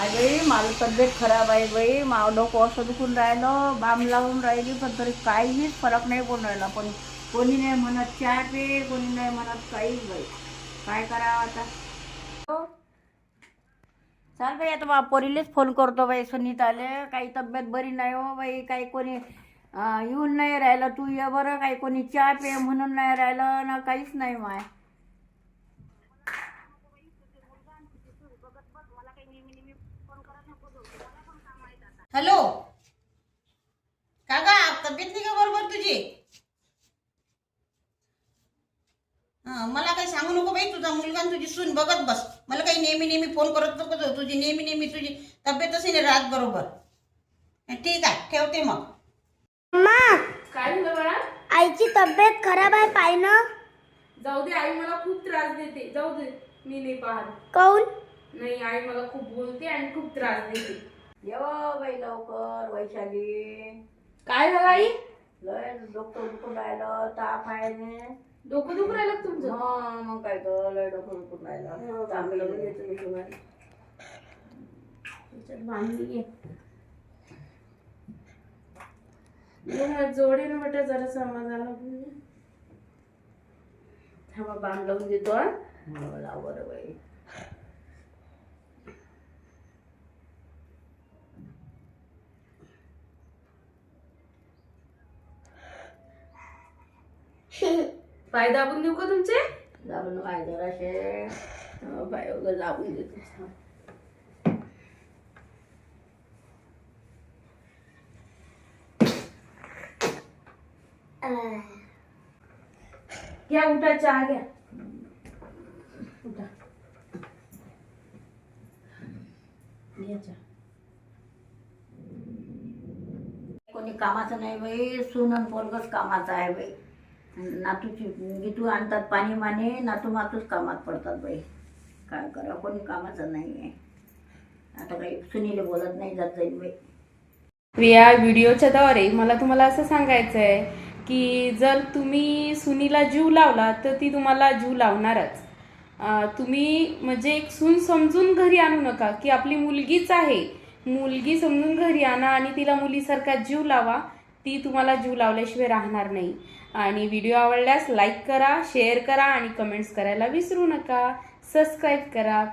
काय बाई मला तब्येत खराब आहे बाई. माव डोकं असं दुखून राहिलं, बाम लावून राहिली, पण तरी काहीच फरक नाही पडून राहिला. पण कोणी नाही म्हणत चहा पे, कोणी नाही म्हणत काहीच बाई. काय करावं आता. चाल बाई आता बा पोरीलेच फोन करतो बाई सुनीताले. काही तब्येत बरी नाही हो बाई. काही कोणी येऊन नाही राहिलं. तू ये बरं. काही कोणी चहा पे म्हणून नाही राहिलं ना, काहीच नाही माय. हॅलो, काका तब्येत नाही का बरोबर तुझी? मला काही सांगू नको बाई. तुझा मुलगा आणि तुझी सून बघत बस. मला काही नेहमी नेहमी फोन करत नको जाऊ. तुझी नेहमी नेहमी तुझी तब्येतच नाही राहत बरोबर. ठीक आहे, ठेवते मग. अम्मा, काय झालं बाळा? आईची तब्येत खराब आहे, पाय ना. जाऊ दे, आई मला खूप त्रास देते. जाऊ दे, मी नाही पाहत. काऊन? नाही, आई मला खूप बोलते आणि खूप त्रास देते. येव बाई लवकर वैशाली. काय झालं आई? लय डोकं दुखून राहिलं, ताप आहे ने. डोकं दुखू राहिलं का तुमचं? मग काय तर लय डोकं दुखून राहिलं. चांगलं घेतो मी तुम्हाला. त्याच्यात बांधली जोडे ना बेटा, जरा समाजाला थांबा, बांध लावून देतो. लाव बरं बाई. पाय दाबून देऊ का तुमचे? जाऊन पाय जराशे पाय वगैरे लावून देतो. घ्या, उठा, चहा घ्या. उठा, घ्या चहा. कोणी कामाचं नाही बाई. सून आणि पोरगंच कामाचं आहे बाई. नातूची गीतू आणतात पाणी माने, नातू मातूच कामात पडतात बाई. काय करा, कोणी कामाचं नाही आहे. आता काही सुनीले बोलत नाही जात जाईल बाई. या व्हिडिओच्या द्वारे मला तुम्हाला असं सांगायचं आहे की जर तुम्ही सुनीला जीव लावला तर ती तुम्हाला जीव लावणारच. तुम्ही म्हणजे एक सून समजून घरी आणू नका की आपली मुलगीच आहे. मुलगी समजून घरी आणा आणि तिला मुलीसारखा जीव लावा. ती तुम्हाला जीव लावल्याशिवाय राहणार नाही. आणि व्हिडिओ आवडल्यास लाईक करा, शेअर करा आणि कमेंट्स करायला विसरू नका. सबस्क्राईब करा.